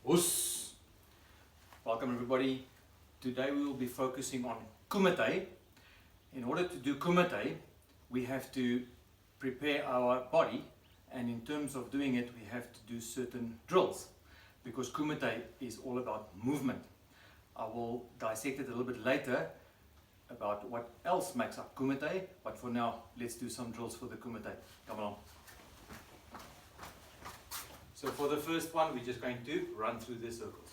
Us. Welcome everybody. Today we will be focusing on Kumite. In order to do Kumite, we have to prepare our body, and in terms of doing it, we have to do certain drills because Kumite is all about movement. I will dissect it a little bit later about what else makes up Kumite, but for now, let's do some drills for the Kumite. Come along. So for the first one, we're just going to run through the circles.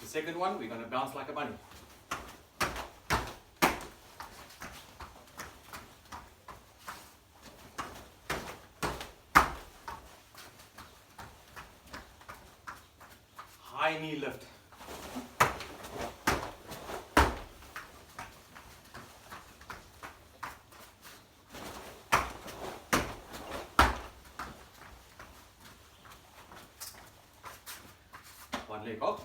The second one, we're going to bounce like a bunny. High knee lift. One leg up.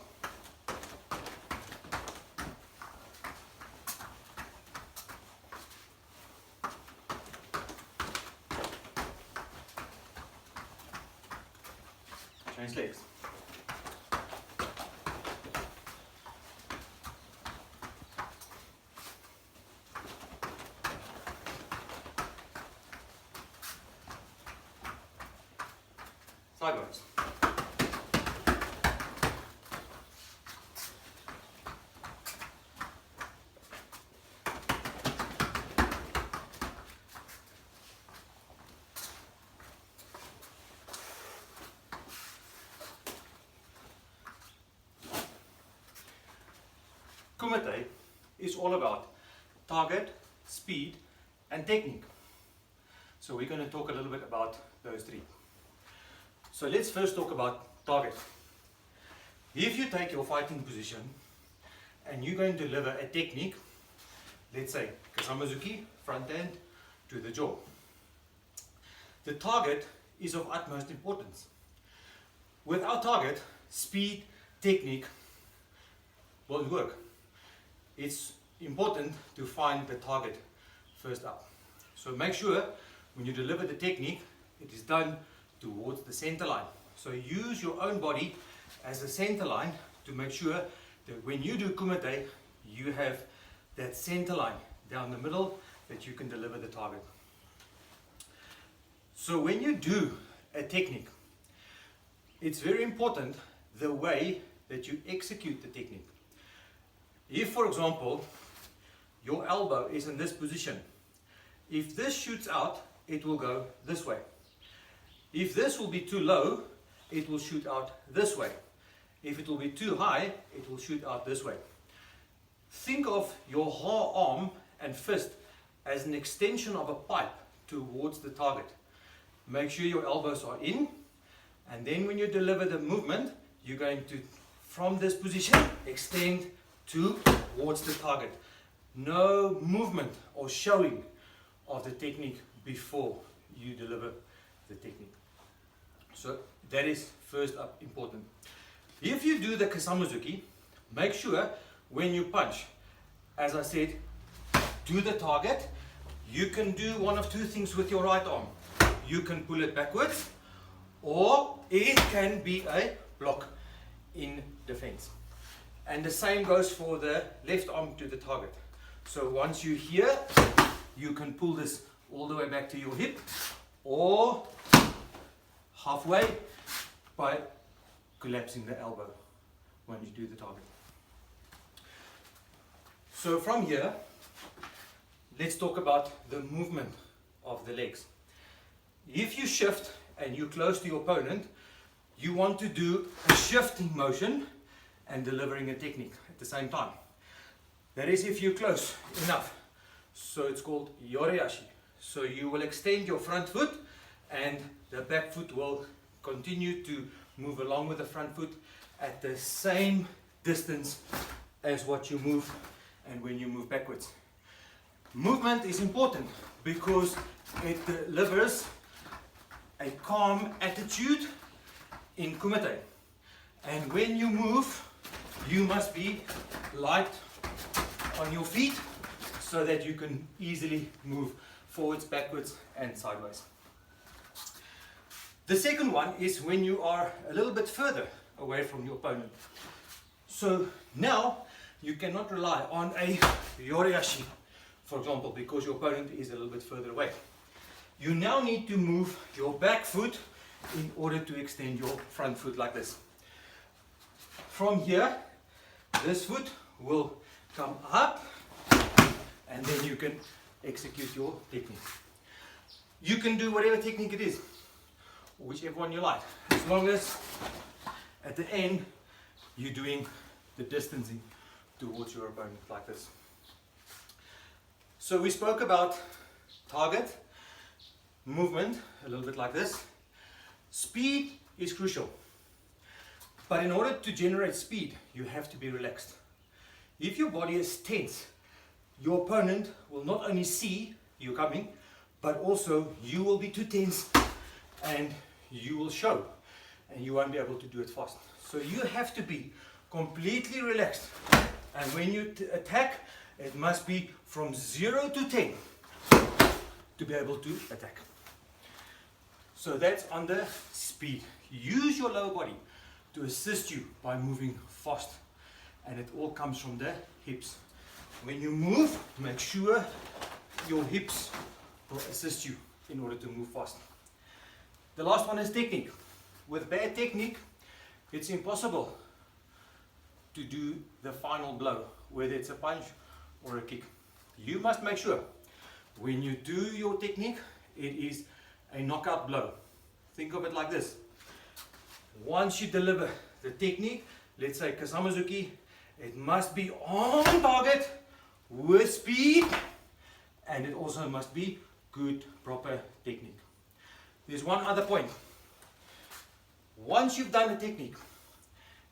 Change legs. Sideways. Kumite is all about target, speed and technique. So we're going to talk a little bit about those three. So let's first talk about target. If you take your fighting position and you're going to deliver a technique, let's say Kasamazuki, front end to the jaw. The target is of utmost importance. Without target, speed, technique won't work. It's important to find the target first up. So make sure when you deliver the technique, it is done towards the center line. So use your own body as a center line to make sure that when you do Kumite, you have that center line down the middle that you can deliver the target. So when you do a technique, it's very important the way that you execute the technique. If, for example, your elbow is in this position, if this shoots out, it will go this way. If this will be too low, it will shoot out this way. If it will be too high, it will shoot out this way. Think of your whole arm and fist as an extension of a pipe towards the target. Make sure your elbows are in, and then when you deliver the movement, you're going to, from this position, extend towards the target. No movement or showing of the technique before you deliver the technique. So that is first up important. If you do the Kasamazuki, make sure when you punch, as I said, do the target. You can do one of two things with your right arm. You can pull it backwards, or it can be a block in defense. And the same goes for the left arm to the target. So once you're here, you can pull this all the way back to your hip, or halfway by collapsing the elbow when you do the target. So from here, let's talk about the movement of the legs. If you shift and you're close to your opponent, you want to do a shifting motion and delivering a technique at the same time. That is if you're close enough. So it's called yoreashi. So you will extend your front foot and the back foot will continue to move along with the front foot at the same distance as what you move and when you move backwards. Movement is important because it delivers a calm attitude in Kumite. And when you move, you must be light on your feet so that you can easily move forwards, backwards, and sideways. The second one is when you are a little bit further away from your opponent. So now you cannot rely on a Yoriashi, for example, because your opponent is a little bit further away. You now need to move your back foot in order to extend your front foot like this. From here, this foot will come up, and then you can execute your technique. You can do whatever technique it is, whichever one you like, as long as at the end you're doing the distancing towards your opponent like this. So we spoke about target, movement, a little bit like this. Speed is crucial, but in order to generate speed, you have to be relaxed. If your body is tense, your opponent will not only see you coming, but also you will be too tense and you will show and you won't be able to do it fast. So you have to be completely relaxed, and when you attack, it must be from 0 to 10 to be able to attack. So that's under speed. Use your lower body to assist you by moving fast, and it all comes from the hips. When you move, make sure your hips will assist you in order to move fast. The last one is technique. With bad technique, it's impossible to do the final blow, whether it's a punch or a kick. You must make sure when you do your technique, it is a knockout blow. Think of it like this. Once you deliver the technique, let's say Kasamazuki, it must be on target with speed, and it also must be good, proper technique. There's one other point. Once you've done the technique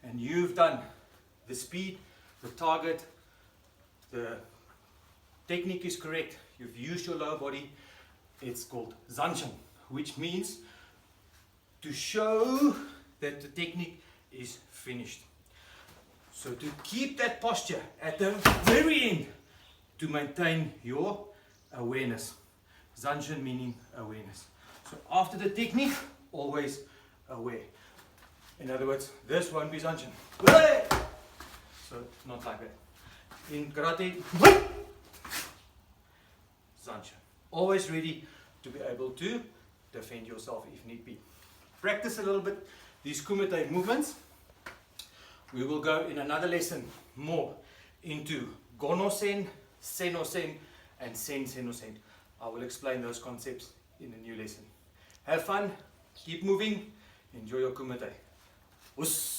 and you've done the speed, the target, the technique is correct, you've used your lower body, it's called Zanshin, which means to show that the technique is finished. So to keep that posture at the very end, to maintain your awareness. Zanshin meaning awareness. So after the technique, always aware. In other words, this won't be Zanshin. So not like that. In karate, Zanshin. Always ready to be able to defend yourself if need be. Practice a little bit these Kumite movements. We will go in another lesson more into Gono-sen, Seno-sen, and Sen-Seno-sen. I will explain those concepts in a new lesson. Have fun, keep moving, enjoy your Kumite. Us.